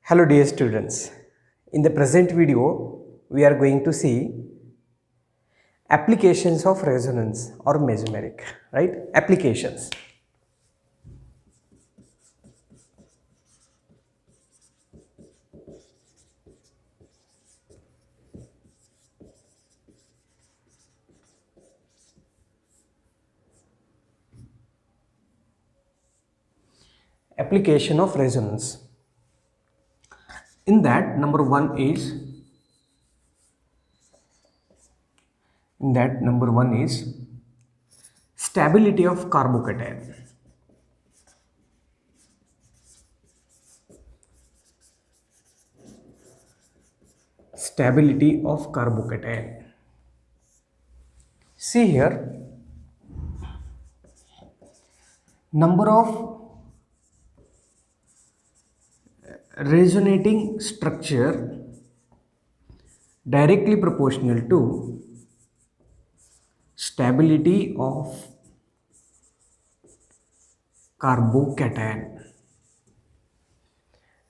Hello dear students. In the present video, we are going to see applications of resonance or mesmeric, right? Applications. Application of resonance. In that, number one is stability of carbocation. Stability of carbocation. See here, number of resonating structure directly proportional to stability of carbocation.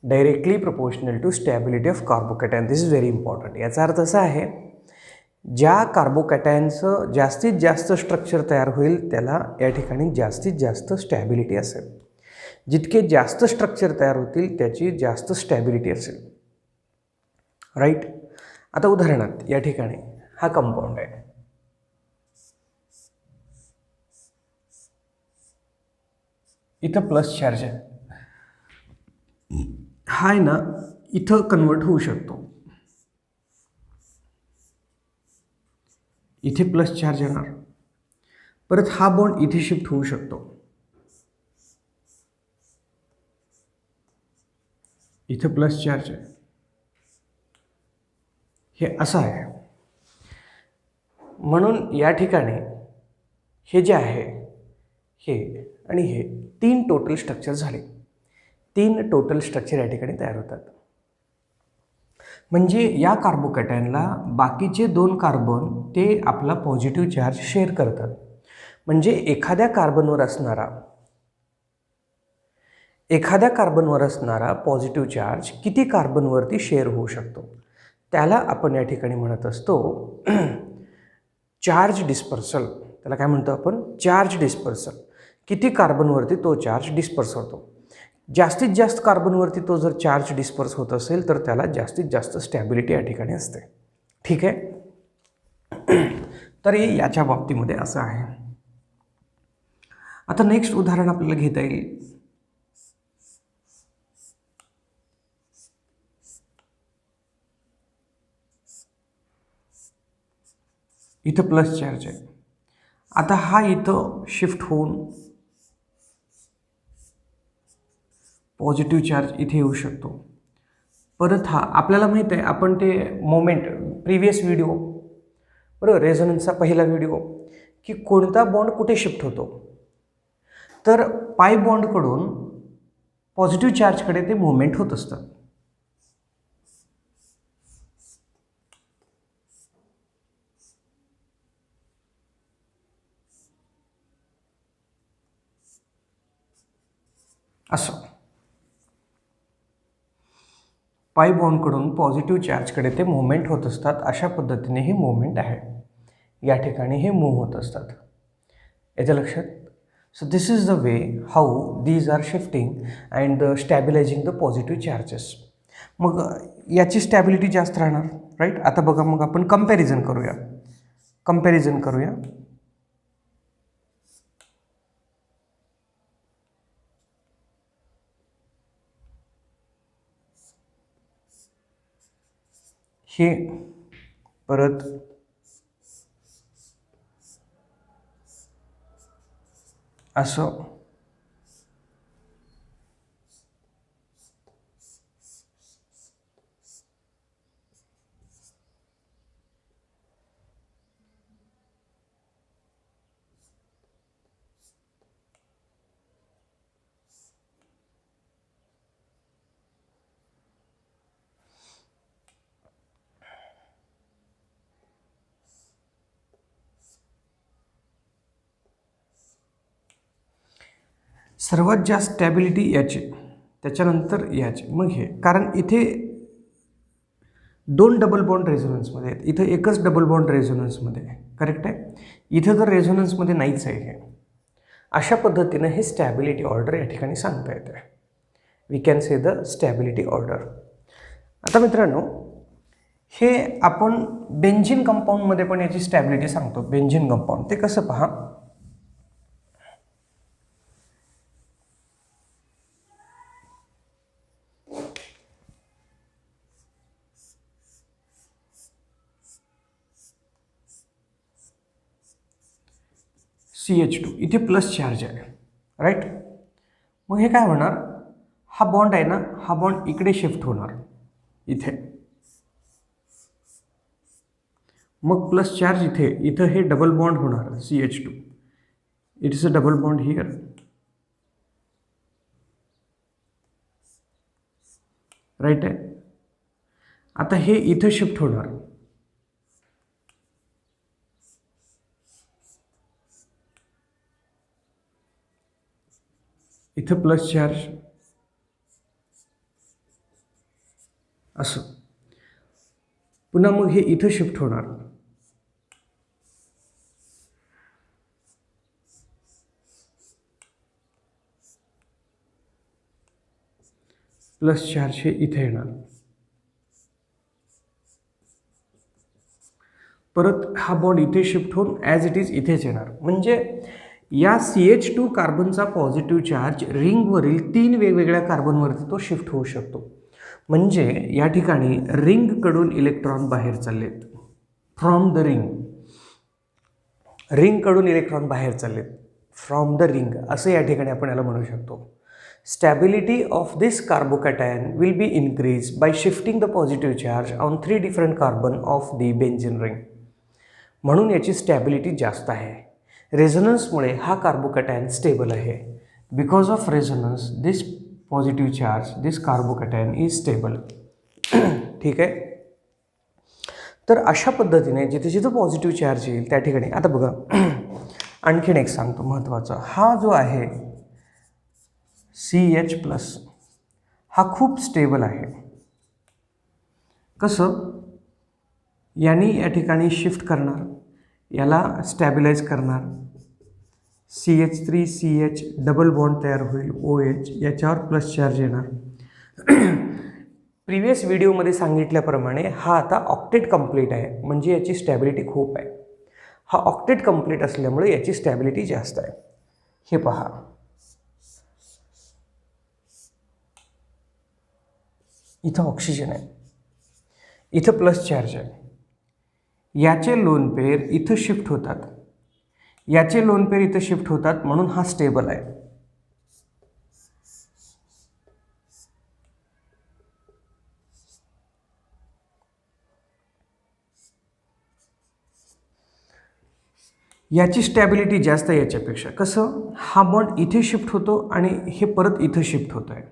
Directly proportional to stability of carbocation. This is very important. याचा अर्थ असा आहे, ज्या कार्बोकॅटायनचं जास्तीत जास्त structure तयार होईल त्याला या ठिकाणी जास्तीत जास्त स्टॅबिलिटी असेल. जितके जास्त स्ट्रक्चर तयार होतील त्याची जास्त स्टॅबिलिटी असेल. राईट. आता उदाहरणार्थ या ठिकाणी हा कंपाऊंड आहे. इथं प्लस चार्ज आहे. हा आहे ना, इथं कन्वर्ट होऊ शकतो. इथे प्लस चार्ज येणार, परत हा बॉन्ड इथे शिफ्ट होऊ शकतो. इथे प्लस चार्ज आहे, हे असं आहे. म्हणून या ठिकाणी हे जे आहे हे आणि हे तीन टोटल स्ट्रक्चर झाले. तीन टोटल स्ट्रक्चर या ठिकाणी तयार होतात. म्हणजे या कार्बोकॅटायनला बाकीचे दोन कार्बन ते आपला पॉझिटिव्ह चार्ज शेअर करतात. म्हणजे एखाद्या कार्बनवर असणारा पॉझिटिव्ह चार्ज किती कार्बनवरती शेअर होऊ शकतो त्याला आपण या ठिकाणी म्हणत असतो चार्ज डिस्पर्सल. त्याला काय म्हणतो आपण? Charge dispersal. किती कार्बनवरती तो चार्ज डिस्पर्स होतो. जास्तीत जास्त कार्बनवरती तो जर चार्ज डिस्पर्स होत असेल तर त्याला जास्तीत जास्त स्टॅबिलिटी या ठिकाणी असते. ठीक आहे. तर याच्या बाबतीमध्ये असं आहे. आता नेक्स्ट उदाहरण आपल्याला घेता येईल. इथं प्लस चार्ज आहे. आता हा इथं शिफ्ट होऊन पॉझिटिव्ह चार्ज इथे येऊ शकतो. परत हा आपल्याला माहीत आहे, आपण ते मोमेंट प्रिव्हियस व्हिडिओ बरोबर, रेझोनन्सचा पहिला व्हिडिओ, की कोणता बॉन्ड कुठे शिफ्ट होतो. तर पाय बॉन्डकडून पॉझिटिव्ह चार्जकडे ते मोमेंट होत असतात. असं पाय बॉन्डकडून पॉझिटिव्ह चार्जकडे ते मुवमेंट होत असतात. अशा पद्धतीने हे मुवमेंट आहे. या ठिकाणी हे मूव्ह होत असतात. याच्या लक्षात. So this is the way how these are shifting and stabilising the positive charges. मग याची स्टॅबिलिटी जास्त राहणार. राईट. आता बघा, मग आपण कंपॅरिझन करूया. हे परत असं सर्वात जास्त स्टॅबिलिटी याची त्याच्यानंतर याचे, मग हे, कारण इथे 2 डबल बॉन्ड रेझोनन्समध्ये आहेत, इथं एकच डबल बॉन्ड रेझोनन्समध्ये आहे, करेक्ट आहे. इथं तर रेझोनन्समध्ये नाहीच आहे हे. अशा पद्धतीनं हे स्टॅबिलिटी ऑर्डर या ठिकाणी सांगता येते. We can say the stability order. आता मित्रांनो, हे आपण बेंझिन कंपाऊंडमध्ये पण याची स्टॅबिलिटी सांगतो. बेंझिन कंपाऊंड ते कसं पहा, CH2 इथे प्लस चार्ज आहे, राईट. मग हे काय होणार, हा बॉन्ड आहे ना, हा बॉन्ड इकडे शिफ्ट होणार इथे, मग प्लस चार्ज इथे, इथं हे डबल बॉन्ड होणार CH2. It is a double bond here, right आहे. आता हे इथं शिफ्ट होणार, इथं प्लस चार्ज असं, पुन्हा मग हे इथं शिफ्ट होणार, प्लस चार्ज हे इथे येणार, परत हा बॉन्ड इथे शिफ्ट होऊन ॲज इट इज इथेच येणार. म्हणजे या CH2 कार्बनचा पॉझिटिव्ह चार्ज रिंगवरील 3 वेगवेगळ्या कार्बनवरती तो शिफ्ट होऊ शकतो. म्हणजे या ठिकाणी रिंगकडून इलेक्ट्रॉन बाहेर चाललेत, फ्रॉम द रिंग, रिंगकडून इलेक्ट्रॉन बाहेर चाललेत, फ्रॉम द रिंग, असं या ठिकाणी आपण याला म्हणू शकतो. Stability of this carbocation will be increase bye shifting the positive charge on 3 different carbon of the benzene ring. म्हणून याची स्टॅबिलिटी जास्त आहे. रेझोनन्समुळे हा कार्बोकॅटायन स्टेबल आहे. Because of resonance this positive charge, this carbocation is stable. ठीक आहे. तर अशा पद्धतीने जिथे जिथं पॉझिटिव्ह चार्ज येईल त्या ठिकाणी, आता बघा आणखीन एक सांगतो महत्त्वाचा, हा जो आहे CH+, हा खूप स्टेबल आहे. कसं, यांनी या ठिकाणी शिफ्ट करणार, याला स्टॅबिलाइज करणार, CH3 CH डबल बॉन्ड तयार होईल, OH, याच्यावर प्लस चार्ज येणार. प्रिव्हियस व्हिडिओमध्ये सांगितल्याप्रमाणे हा आता ऑक्टेट कंप्लीट आहे, म्हणजे याची स्टॅबिलिटी खूप आहे. हा ऑक्टेट कंप्लीट असल्यामुळे याची स्टॅबिलिटी जास्त आहे. हे पहा, इथं ऑक्सिजन आहे, इथं प्लस चार्ज आहे, याचे लोन पेअर इथं शिफ्ट होतात, याचे लोन पेअर इथं शिफ्ट होतात, म्हणून हा स्टेबल आहे. याची स्टॅबिलिटी जास्त आहे याच्यापेक्षा. कसं, हा बॉन्ड इथे शिफ्ट होतो आणि हे परत इथं शिफ्ट होत आहे,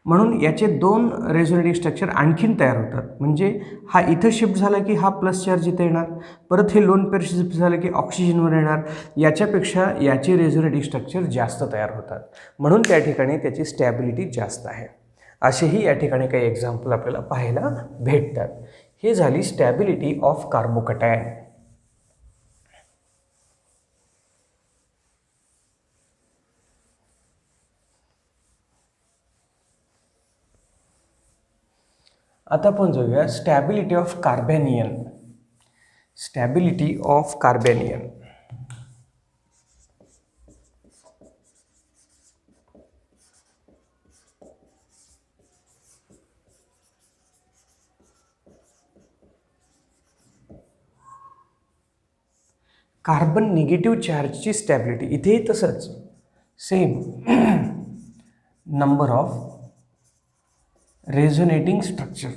म्हणून याचे 2 रेझोनेटिंग स्ट्रक्चर आणखीन तयार होतात. म्हणजे हा इथं शिफ्ट झाला की हा प्लस चार्ज इथे येणार, परत हे लोन पेअर शिफ्ट झालं की ऑक्सिजनवर येणार, याच्यापेक्षा याचे रेझोनेटिंग स्ट्रक्चर जास्त तयार होतात, म्हणून त्या ठिकाणी त्याची स्टॅबिलिटी जास्त आहे. असेही या ठिकाणी काही एक्झाम्पल आपल्याला पाहायला भेटतात. हे झाली स्टॅबिलिटी ऑफ कार्बोकॅटायन. आता आपण जाऊया stability of carbanion. Stability of carbanion. Carbon negative चार्जची स्टॅबिलिटी इथे तसंच same, number of resonating structure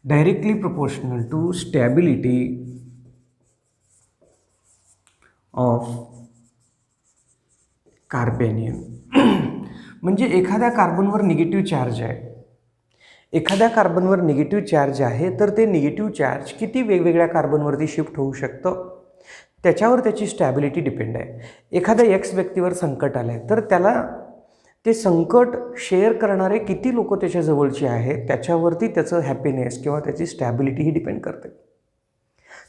directly proportional to stability of carbanion. म्हणजे एखाद्या कार्बनवर निगेटिव्ह चार्ज आहे, एखाद्या कार्बनवर निगेटिव्ह चार्ज आहे, तर ते निगेटिव्ह चार्ज किती वेगवेगळ्या कार्बनवरती शिफ्ट होऊ शकतं त्याच्यावर त्याची स्टॅबिलिटी डिपेंड आहे. एखाद्या एक्स व्यक्तीवर संकट आलं आहे तर त्याला ते संकट शेअर करणारे किती लोक त्याच्या जवळचे आहेत त्याच्यावरती त्याचं हॅपीनेस किंवा त्याची स्टॅबिलिटी ही डिपेंड करते.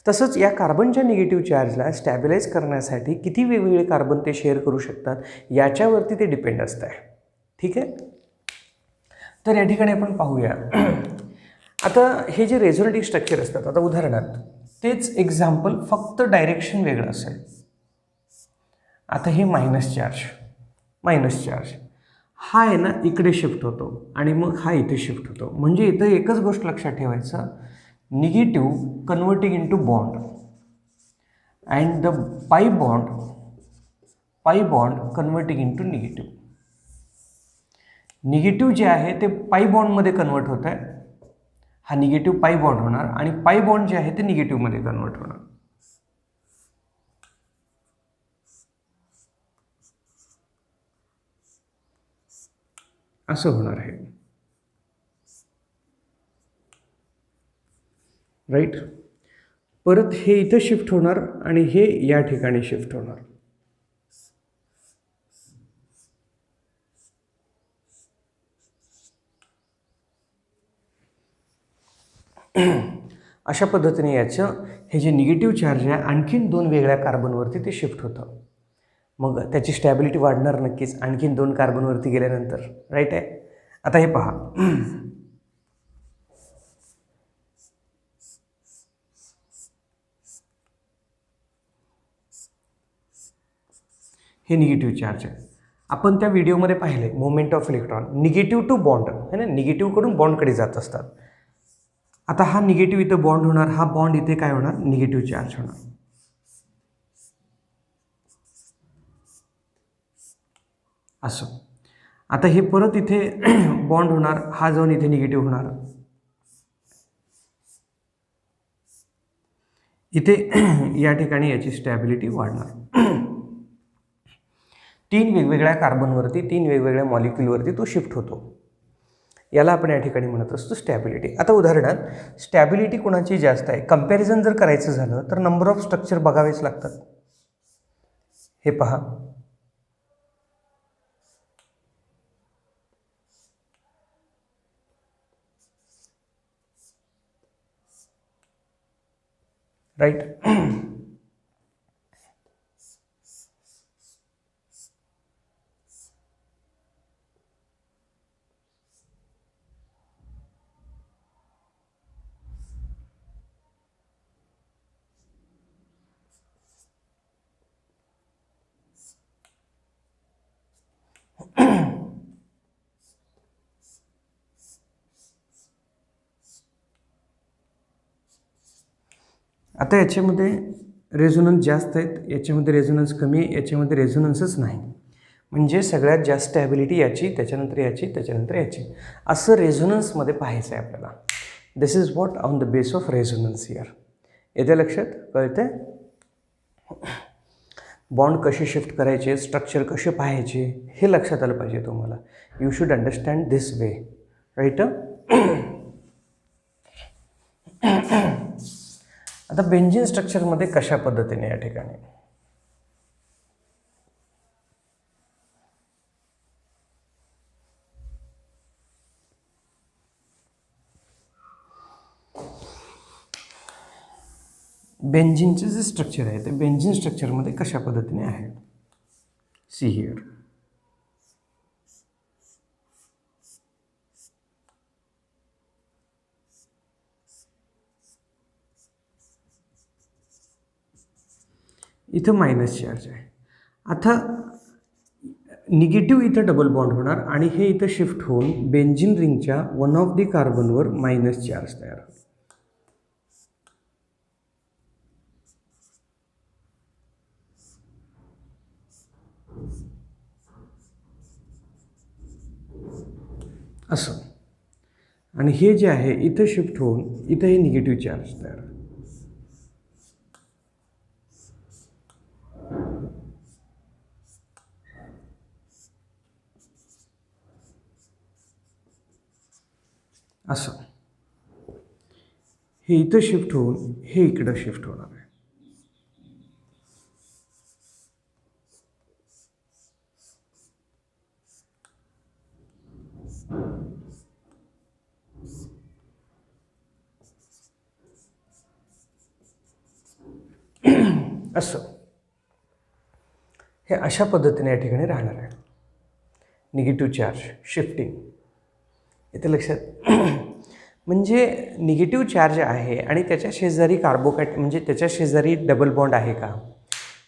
तसंच या कार्बनच्या निगेटिव्ह चार्जला स्टॅबिलाइज करण्यासाठी किती वेगवेगळे कार्बन ते शेअर करू शकतात याच्यावरती ते डिपेंड असतं आहे. ठीक आहे. तर या ठिकाणी आपण पाहूया. आता हे जे रेझोनेटिव्ह स्ट्रक्चर असतात, आता उदाहरणार्थ तेच एक्झाम्पल फक्त डायरेक्शन वेगळं असेल. आता हे मायनस चार्ज हा आहे ना इकडे शिफ्ट होतो आणि मग हा इथे शिफ्ट होतो. म्हणजे इथं एकच गोष्ट लक्षात ठेवायचं, negative converting into bond and the pi bond converting into negative. Negative जे आहे ते पाई बॉन्डमध्ये कन्वर्ट होत आहे. हा निगेटिव्ह पाई बॉन्ड होणार आणि पाई बॉन्ड जे आहे ते निगेटिव्हमध्ये कन्वर्ट होणार. असं होणार आहे. राईट. परत हे इथं शिफ्ट होणार आणि हे या ठिकाणी शिफ्ट होणार. अशा पद्धतीने याचं हे जे निगेटिव्ह चार्ज आहे आणखीन 2 वेगळ्या कार्बनवरती ते शिफ्ट होतं. मग त्याची स्टॅबिलिटी वाढणार नक्कीच आणखीन 2 कार्बनवरती गेल्यानंतर. राईट आहे. आता हे पहा, हे निगेटिव्ह चार्ज आहे. आपण त्या व्हिडिओमध्ये पाहिले moment of electron negative to bond है ना, निगेटिव्हकडून बॉन्डकडे जात असतात. आता हा निगेटिव्ह इथं बॉन्ड होणार, हा बॉन्ड इथे काय होणार, निगेटिव्ह चार्ज होणार. असं. आता हे परत इथे बॉन्ड होणार, हा जाऊन इथे निगेटिव्ह होणार. इथे या ठिकाणी याची स्टॅबिलिटी वाढणार. 3 वेगवेगळ्या कार्बनवरती 3 वेगवेगळ्या मॉलिक्यूलवरती तो शिफ्ट होतो. याला आपण या ठिकाणी म्हणत असतो स्टॅबिलिटी. आता उदाहरणार्थ स्टॅबिलिटी कोणाची जास्त आहे, कंपॅरिझन जर करायचं झालं तर नंबर ऑफ स्ट्रक्चर बघावेच लागतात. हे पहा, राईट. आता याच्यामध्ये रेझोनन्स जास्त आहेत, याच्यामध्ये रेझोनन्स कमी आहे, याच्यामध्ये रेझोनन्सच नाही. म्हणजे सगळ्यात जास्त स्टॅबिलिटी याची, त्याच्यानंतर याची, त्याच्यानंतर याची, असं रेझोनन्समध्ये पाहायचं आहे आपल्याला. This is what on the base of resonance here. येते लक्षात, कळते. बॉन्ड कसे शिफ्ट करायचे, स्ट्रक्चर कसे पाहायचे हे लक्षात आलं पाहिजे तुम्हाला. You should understand this way. Right. आता बेंझिन स्ट्रक्चरमध्ये कशा पद्धतीने या ठिकाणी बेंझिनचे जे स्ट्रक्चर आहे ते बेंझिन स्ट्रक्चरमध्ये कशा पद्धतीने आहे. See here. इथं मायनस चार्ज आहे. आता निगेटिव्ह इथं डबल बॉन्ड होणार आणि हे इथं शिफ्ट होऊन बेंझिन रिंगच्या वन ऑफ दी कार्बनवर मायनस चार्ज तयार होईल. असं. आणि हे जे आहे इथं शिफ्ट होऊन इथं हे निगेटिव्ह चार्ज तयार होईल. असं. हे इथं शिफ्ट होऊन हे इकडं शिफ्ट होणार आहे. असं हे अशा पद्धतीने या ठिकाणी राहणार आहे. निगेटिव्ह चार्ज शिफ्टिंग इथे लक्षात म्हणजे निगेटिव्ह चार्ज आहे आणि त्याच्या शेजारी कार्बोकॅट म्हणजे त्याच्या शेजारी डबल बॉन्ड आहे का,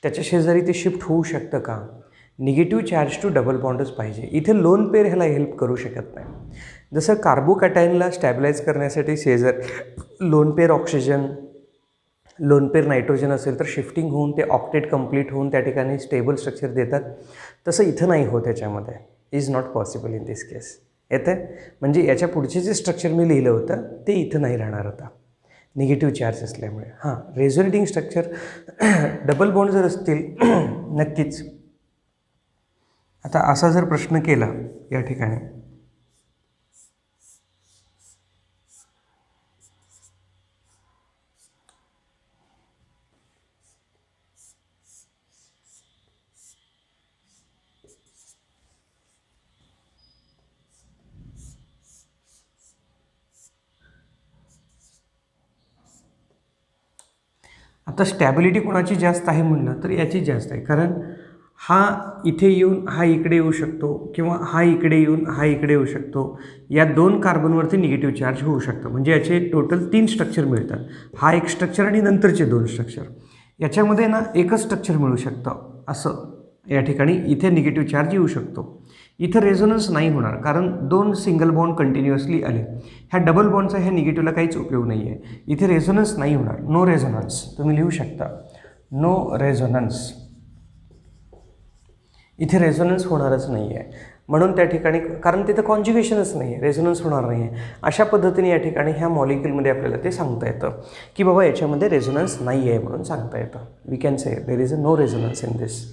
त्याच्या शेजारी ते शिफ्ट होऊ शकतं का. निगेटिव्ह चार्ज टू डबल बॉन्डच पाहिजे. इथे लोन पेअर ह्याला हेल्प करू शकत नाही. जसं कार्बोकॅटायनला स्टॅबिलाइज करण्यासाठी शेजार lone pair oxygen lone pair nitrogen असेल तर शिफ्टिंग होऊन ते ऑक्टेट कंप्लीट होऊन त्या ठिकाणी स्टेबल स्ट्रक्चर देतात. तसं इथं नाही होत याच्यामध्ये. Is not possible in this case. येतं म्हणजे याच्या पुढचे जे स्ट्रक्चर मी लिहिलं होतं ते इथं नाही राहणार आता निगेटिव्ह चार्ज असल्यामुळे. हां, रेझोनेटिंग स्ट्रक्चर डबल बॉन्ड जर असतील नक्कीच. आता असा जर प्रश्न केला या ठिकाणी आता स्टॅबिलिटी कोणाची जास्त आहे म्हणलं तर याची जास्त आहे. कारण हा इथे येऊन हा इकडे येऊ शकतो किंवा हा इकडे येऊन हा इकडे येऊ शकतो. या 2 कार्बनवरती निगेटिव्ह चार्ज होऊ शकतं. म्हणजे याचे टोटल 3 स्ट्रक्चर मिळतात. हा एक स्ट्रक्चर आणि नंतरचे 2 स्ट्रक्चर. याच्यामध्ये ना एकच स्ट्रक्चर मिळू शकतं असं या ठिकाणी इथे निगेटिव्ह चार्ज येऊ शकतो. इथं रेझोनन्स नाही होणार कारण 2 सिंगल बॉन्ड कंटिन्युअसली आले. ह्या डबल बॉन्डचा ह्या निगेटिव्हला काहीच उपयोग नाही आहे. इथे रेझोनन्स नाही होणार. नो रेझोनन्स तुम्ही लिहू शकता. No resonance. इथे रेझोनन्स होणारच नाही आहे. म्हणून त्या ठिकाणी कारण तिथं कॉन्ज्युगेशनच नाही आहे, रेझोनन्स होणार नाही आहे. अशा पद्धतीने या ठिकाणी ह्या मॉलिक्यूलमध्ये आपल्याला ते सांगता येतं की बाबा याच्यामध्ये रेझोनन्स नाही आहे म्हणून सांगता येतं. We can say there is a no resonance in this.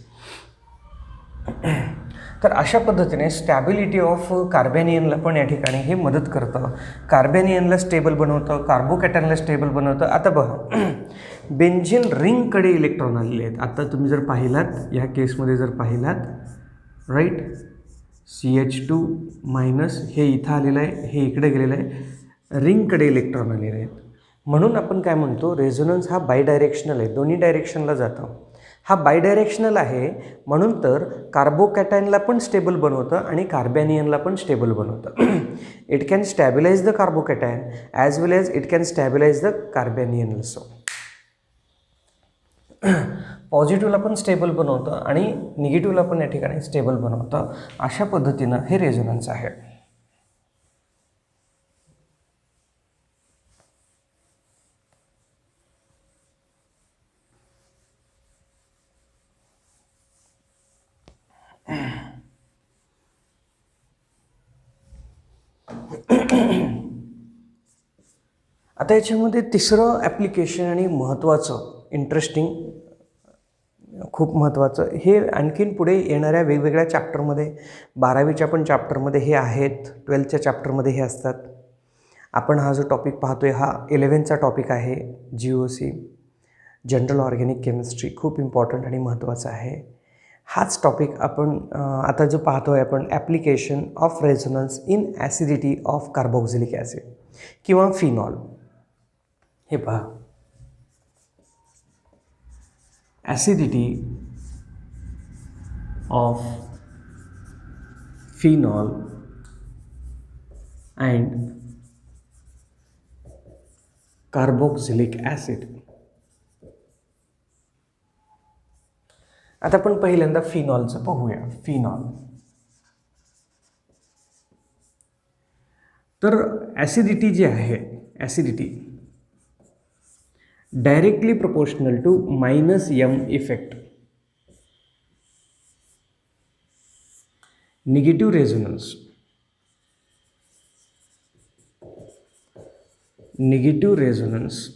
तर अशा पद्धतीने स्टॅबिलिटी ऑफ कार्बॅनियनला पण या ठिकाणी हे मदत करतं. कार्बॅनियनला स्टेबल बनवतं, कार्बोकॅटनला स्टेबल बनवतं. आता बघा बेन्झीन रिंगकडे इलेक्ट्रॉन आलेले आहेत. आता तुम्ही जर पाहिलात ह्या केसमध्ये जर पाहिलात राईट CH2 मायनस हे इथं आलेलं आहे, हे इकडे गेलेलं आहे, रिंगकडे इलेक्ट्रॉन आलेले आहेत. म्हणून आपण काय म्हणतो रेझोनन्स हा बायडायरेक्शनल आहे, दोन्ही डायरेक्शनला जातं. हा बायडायरेक्शनल आहे म्हणून तर कार्बोकॅटायनला पण स्टेबल बनवतं आणि कार्बॅनियनला पण स्टेबल बनवतं. It can stabilise the carbocation as well as it can stabilise the carbanion also. पॉझिटिव्हला पण स्टेबल बनवतं आणि निगेटिव्हला पण या ठिकाणी स्टेबल बनवतं. अशा पद्धतीनं हे रेझोनन्स आहे. आता याच्यामध्ये तिसरं ॲप्लिकेशन आणि महत्त्वाचं इंटरेस्टिंग खूप महत्त्वाचं हे आणखीन पुढे येणाऱ्या वेगवेगळ्या चॅप्टरमध्ये 12वीच्या पण चॅप्टरमध्ये हे आहेत, 12थच्या चॅप्टरमध्ये हे असतात. आपण हा जो टॉपिक पाहतो आहे हा 11चा टॉपिक आहे. GOC जनरल ऑर्गॅनिक केमिस्ट्री खूप इम्पॉर्टंट आणि महत्त्वाचा आहे. हाच टॉपिक आपण आता जो पाहतो आहे आपण application of resonance in acidity of carboxylic acid किंवा फिनॉल. हे पहा acidity of phenol and carboxylic acid. आता आपण पहिल्यांदा फिनॉलचं पाहूया. फिनॉल तर ॲसिडिटी जी आहे acidity directly proportional to -m effect. Negative resonance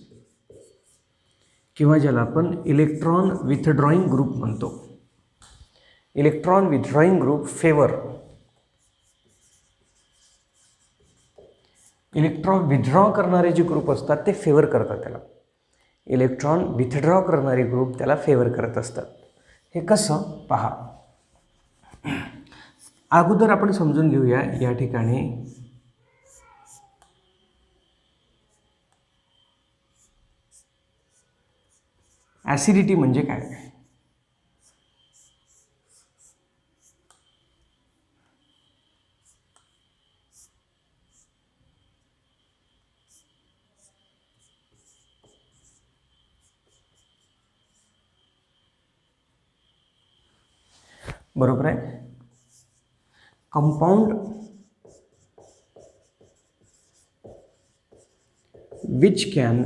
किंवा ज्याला आपण इलेक्ट्रॉन विथड्रॉईंग ग्रुप म्हणतो. Electron withdrawing group favour electron withdraw करणारे जे ग्रुप असतात ते फेवर करतात त्याला. इलेक्ट्रॉन विथड्रॉ करणारे ग्रुप त्याला फेवर करत असतात. हे कसं पहा. अगोदर आपण समजून घेऊया या ठिकाणी ॲसिडिटी म्हणजे काय? बरोबर आहे. Compound which can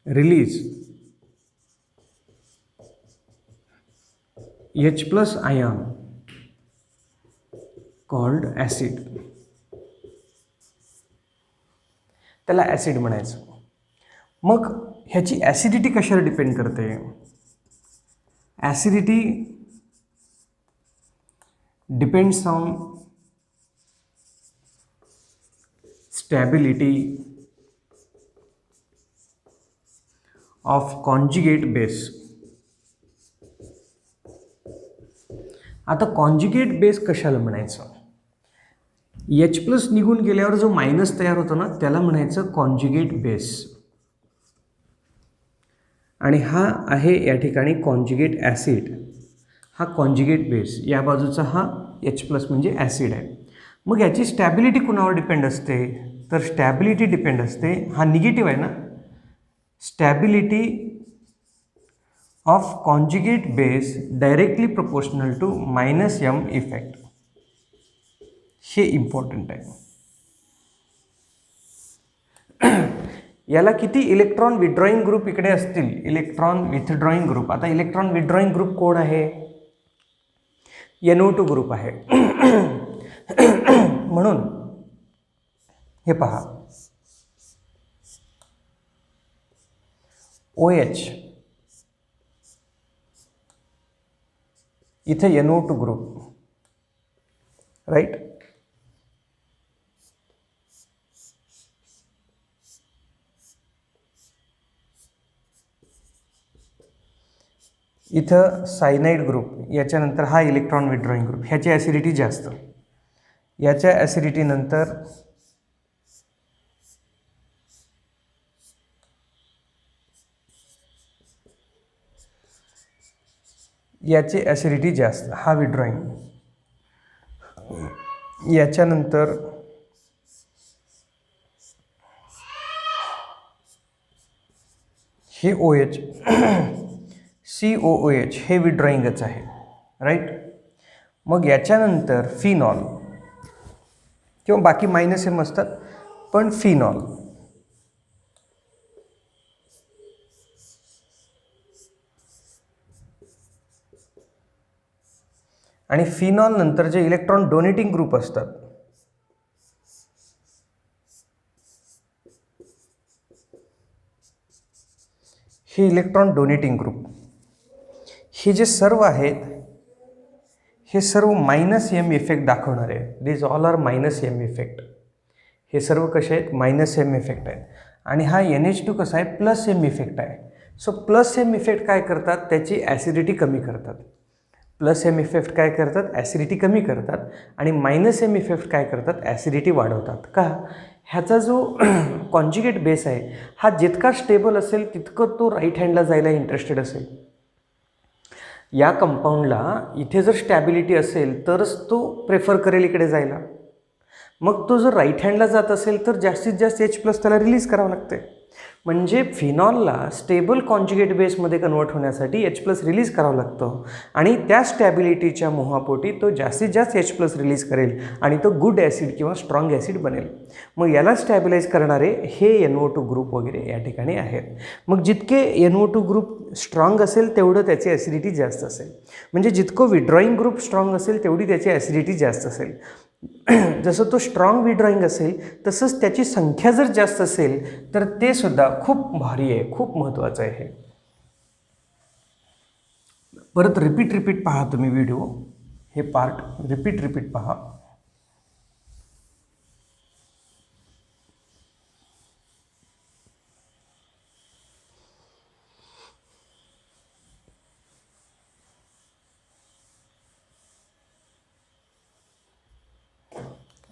release H plus ion called acid, त्याला ॲसिड म्हणायचं. मग ह्याची ॲसिडिटी कशावर डिपेंड करते? Acidity depends on stability of conjugate base. आता कॉन्जुगेट बेस कशाला म्हणायचं? H प्लस निघून गेल्यावर जो मायनस तयार होतो ना त्याला म्हणायचं कॉन्जुगेट बेस. आणि हा आहे या ठिकाणी कॉन्जुगेट ॲसिड, हा कॉन्जुगेट बेस, या बाजूचा हा H प्लस म्हणजे ॲसिड आहे. मग याची स्टॅबिलिटी कुणावर डिपेंड असते? तर स्टॅबिलिटी डिपेंड असते, हा निगेटिव्ह आहे ना, stability of conjugate base directly proportional to -m effect. हे इम्पॉर्टंट आहे. याला किती इलेक्ट्रॉन विथड्रॉईंग ग्रुप इकडे असतील? Electron withdrawing group. आता इलेक्ट्रॉन विथड्रॉईंग ग्रुप कोण आहे? NO2 ग्रुप आहे. म्हणून हे पहा, OH इथे NO2 ग्रुप, राईट. इथं सायनाइड ग्रुप, याच्यानंतर हा इलेक्ट्रॉन विथड्रॉईंग ग्रुप, ह्याची ॲसिडिटी जास्त. याच्या ॲसिडिटी नंतर याची ॲसिडिटी जास्त, हा विथड्रॉईंग. याच्यानंतर हे OH COOH हे विथड्रॉईंगच आहे, राईट. मग याच्यानंतर फिनॉल किंवा बाकी -m असतात, पण फिनॉल. आणि फिनॉल नंतर जे इलेक्ट्रॉन डोनेटिंग ग्रुप असतात, हे इलेक्ट्रॉन डोनेटिंग ग्रुप, हे जे सर्व आहेत हे सर्व -m इफेक्ट दाखवणार आहे. दिस ऑल आर -m इफेक्ट. हे सर्व कसे आहेत? -m इफेक्ट आहेत. आणि हा NH2 कसा आहे? +m इफेक्ट आहे. सो +m इफेक्ट काय करतात? त्याची ॲसिडिटी कमी करतात. +m इफेक्ट काय करतात? ॲसिडिटी कमी करतात. आणि -m इफेक्ट काय करतात? ॲसिडिटी वाढवतात. का? ह्याचा जो कॉन्जुगेट बेस आहे हा जितका स्टेबल असेल तितकं तो राईट हँडला जायला इंटरेस्टेड असेल. या कंपाऊंडला इथे जर स्टॅबिलिटी असेल तरच तो प्रेफर करेल इकडे जायला. मग तो जर राईट हँडला जात असेल तर जास्तीत जास्त H प्लस त्याला रिलीज करावं लागते. म्हणजे फिनॉलला स्टेबल कॉन्जुगेट बेसमध्ये कन्वर्ट होण्यासाठी H प्लस रिलीज करावं लागतं आणि त्या स्टॅबिलिटीच्या मोहापोटी तो जास्तीत जास्त H प्लस रिलीज करेल आणि तो गुड ॲसिड किंवा स्ट्रॉंग ॲसिड बनेल. मग याला स्टॅबिलाईज करणारे हे NO2 ग्रुप वगैरे या ठिकाणी आहेत. मग जितके NO2 ग्रुप स्ट्रॉंग असेल तेवढं त्याची ॲसिडिटी जास्त असेल. म्हणजे जितकं विथड्रॉईंग ग्रुप स्ट्रॉंग असेल तेवढी त्याची ॲसिडिटी जास्त असेल. जसं तो स्ट्रॉंग विथड्रॉईंग असेल तसंच त्याची संख्या जर जास्त असेल तर ते सुद्धा खूप भारी आहे, खूप महत्त्वाचं आहे. परत रिपीट पहा तुम्ही व्हिडिओ, हे पार्ट रिपीट पहा.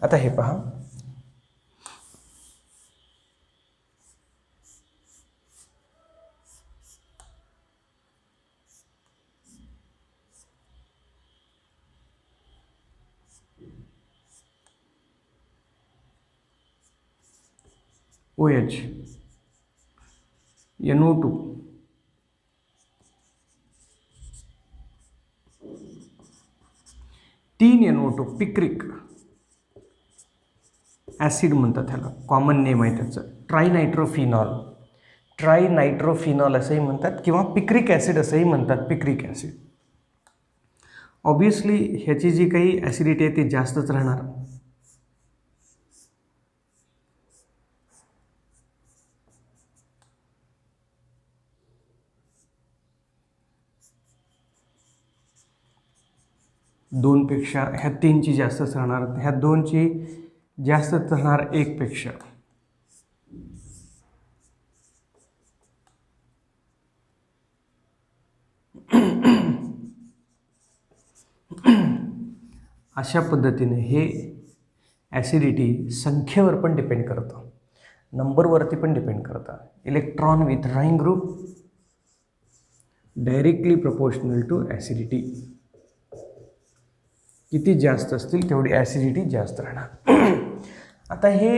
आता हे पहा, OH, NO2, तीन NO2, पिक्रिक ॲसिड म्हणतात ह्याला, कॉमन नेम आहे त्याचं, ट्रायनायट्रोफिनॉल, ट्रायनायट्रोफिनॉल असंही म्हणतात किंवा पिक्रिक ॲसिड असंही म्हणतात, पिक्रिक ॲसिड. ऑब्वियसली ह्याची जी काही ॲसिडिटी आहे ती जास्तच राहणार. दोनपेक्षा ह्या तीनची जास्तच राहणार, ह्या दोनची जास्तच राहणार एकपेक्षा. अशा पद्धतीने हे ॲसिडिटी संख्येवर पण डिपेंड करतं, नंबरवरती पण डिपेंड करतं. Electron withdrawing group directly proportional to acidity. किती जास्त असतील तेवढी ॲसिडिटी जास्त राहणार. आता हे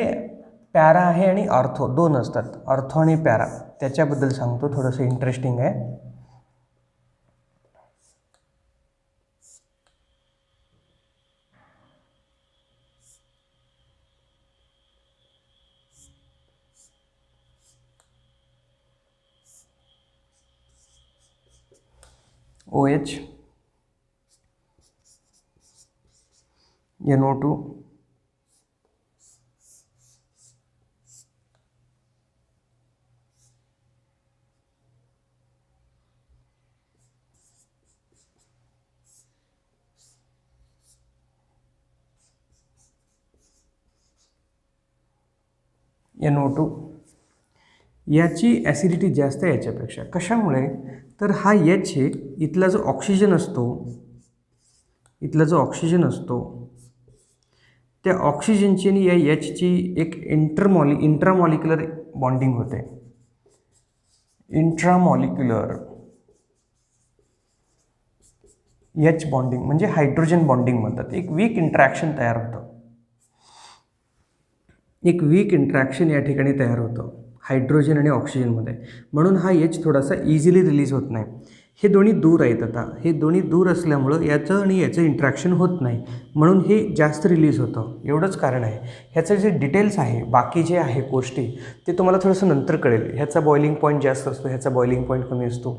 पॅरा आहे आणि ऑर्थो दोन असतात, ऑर्थो आणि पॅरा, त्याच्याबद्दल सांगतो, थोडंसं इंटरेस्टिंग आहे. OH, NO2, NO2 याची ॲसिडिटी जास्त आहे याच्यापेक्षा. कशामुळे? तर हा H आहे, इथला जो ऑक्सिजन असतो, त्या ऑक्सिजनची आणि या Hची एक इंट्रामॉलिक्युलर बॉन्डिंग होते. इंट्रामॉलिक्युलर H बॉन्डिंग म्हणजे हायड्रोजन बॉन्डिंग म्हणतात. एक वीक इंट्रॅक्शन तयार होतं, एक वीक इंट्रॅक्शन या ठिकाणी तयार होतं हायड्रोजन आणि ऑक्सिजनमध्ये. म्हणून हा H थोडासा इझिली रिलीज होत नाही. हे दोन्ही दूर आहेत. आता हे दोन्ही दूर असल्यामुळं याचं आणि याचं इंट्रॅक्शन होत नाही, म्हणून हे जास्त रिलीज होतं. एवढंच कारण आहे. ह्याचं जे डिटेल्स आहे, बाकी जे आहे गोष्टी, ते तुम्हाला थोडंसं नंतर कळेल. ह्याचा बॉइलिंग पॉईंट जास्त असतो, ह्याचा बॉइलिंग पॉईंट कमी असतो.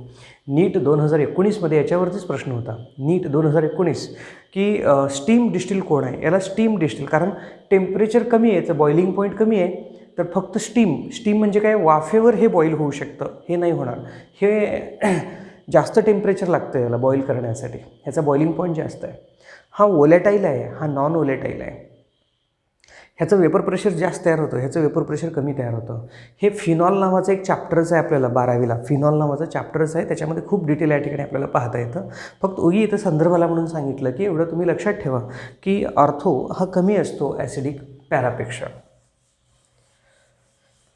नीट 2019मध्ये याच्यावरतीच प्रश्न होता, नीट 2019, की स्टीम डिस्टिल कोण आहे. याला स्टीम डिस्टिल, कारण टेम्परेचर कमी आहे, याचं बॉइलिंग पॉईंट कमी आहे, तर फक्त स्टीम म्हणजे काय, वाफेवर हे बॉईल होऊ शकतं. हे नाही होणार, हे जास्त टेम्परेचर लागतं याला बॉईल करण्यासाठी, ह्याचा बॉइलिंग पॉईंट जास्त आहे. हा ओलेटाईल आहे, हा नॉन ओलेटाईल आहे. ह्याचं वेपर प्रेशर जास्त तयार होतं, ह्याचं वेपर प्रेशर कमी तयार होतं. हे फिनॉल नावाचं एक चॅप्टरच आहे आपल्याला 12वीला, फिनॉल नावाचं चॅप्टरच आहे. त्याच्यामध्ये खूप डिटेल या ठिकाणी आपल्याला पाहता येतं. फक्त ओगी इथं संदर्भाला म्हणून सांगितलं की एवढं तुम्ही लक्षात ठेवा की ऑर्थो हा कमी असतो ॲसिडिक पॅरापेक्षा.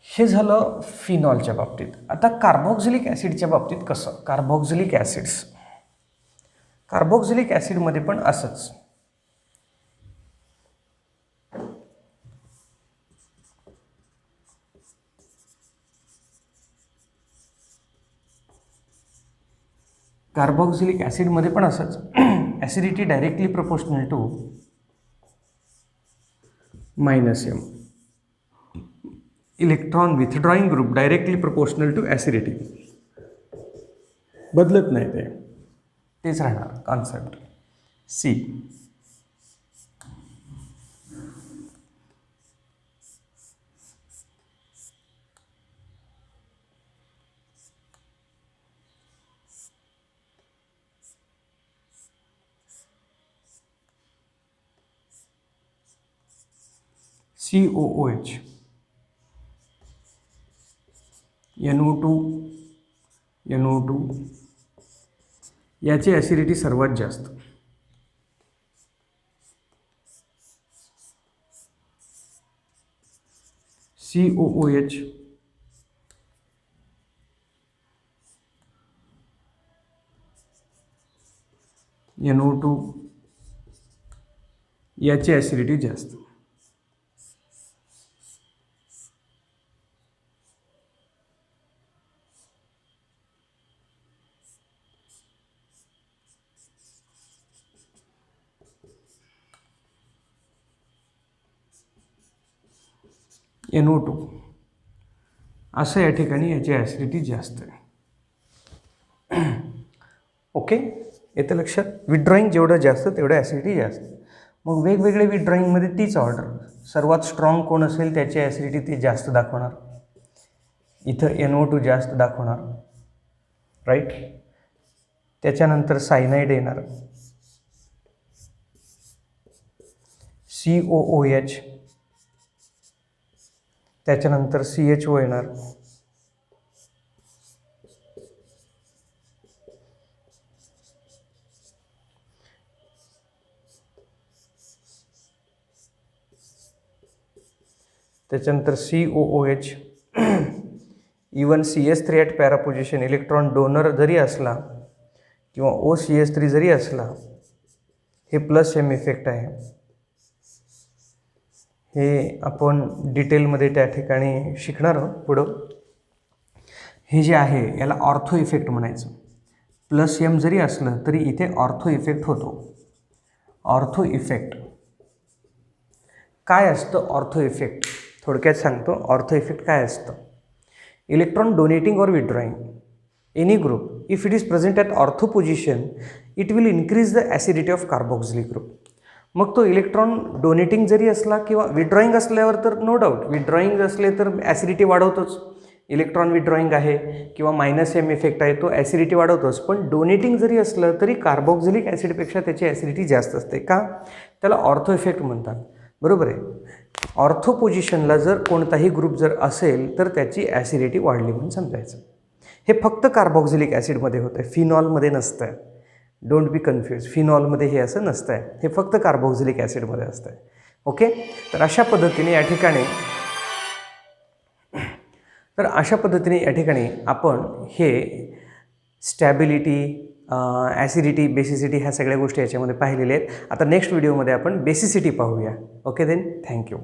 हे झालं फिनॉलच्या बाबतीत. आता कार्बोक्झिलिक ॲसिडच्या बाबतीत कसं? कार्बोक्झिलिक ॲसिडमध्ये पण असंच. कार्बोक्झिलिक ॲसिडमध्ये पण असंच. Acidity directly proportional to -m. Electron withdrawing group directly proportional to acidity. बदलत नाही, तेच राहणार कॉन्सेप्ट. C. COOH, NO2 याची ॲसिडिटी सर्वात जास्त. COOH, NO2 याची ॲसिडिटी जास्त. NO2 असं या ठिकाणी याची ॲसिडिटी जास्त आहे. ओके, येतं लक्षात. विथड्रॉईंग जेवढं जास्त तेवढं ॲसिडिटी जास्त. मग वेगवेगळे विथड्रॉईंगमध्ये तीच ऑर्डर. सर्वात स्ट्रॉंग कोण असेल त्याची ॲसिडिटी ते जास्त दाखवणार. इथं NO2 जास्त दाखवणार, राईट. त्याच्यानंतर सायनाईड येणार, COOH, त्याच्यानंतर CHO येणार, त्याच्यानंतर COOH. Even CS3 at para position electron donor जरी असला किंवा OCS3 जरी असला, हे +M इफेक्ट आहे. हे आपण डिटेलमध्ये त्या ठिकाणी शिकणार आहोत पुढं. हे जे आहे याला ऑर्थो इफेक्ट म्हणायचं. +M जरी असलं तरी इथे ऑर्थो इफेक्ट होतो. ऑर्थो इफेक्ट काय असतं? ऑर्थो इफेक्ट थोडक्यात सांगतो. ऑर्थो इफेक्ट काय असतं? इलेक्ट्रॉन डोनेटिंग और withdrawing any group, if it is present at ortho position, it will increase the acidity of carboxylic group. मग तो इलेक्ट्रॉन डोनेटिंग जरी असला किंवा विथड्रॉइंग असल्यावर तर नो डाऊट, विथड्रॉइंग असले तर ॲसिडिटी वाढवतोच. इलेक्ट्रॉन विथड्रॉइंग आहे किंवा -M इफेक्ट आहे, तो ॲसिडिटी वाढवतोच. पण डोनेटिंग जरी असलं तरी कार्बोक्सिलिक ॲसिडपेक्षा त्याची ॲसिडिटी जास्त असते. का? त्याला ऑर्थो इफेक्ट म्हणतात. बरोबर आहे. ऑर्थो पोझिशनला जर कोणताही ग्रुप जर असेल तर त्याची ॲसिडिटी वाढली म्हणून समजायचं. हे फक्त कार्बोक्सिलिक ॲसिडमध्ये होतं आहे, फिनॉलमध्ये नसतं आहे. Don't be confuse. फिनॉलमध्ये हे असं नसतं आहे, हे फक्त कार्बोक्सिलिक ॲसिडमध्ये असतं आहे. ओके. तर अशा पद्धतीने या ठिकाणी आपण हे स्टॅबिलिटी, ॲसिडिटी, बेसिसिटी ह्या सगळ्या गोष्टी याच्यामध्ये पाहिलेल्या आहेत. आता नेक्स्ट व्हिडिओमध्ये आपण बेसिसिटी पाहूया. Okay then, thank you.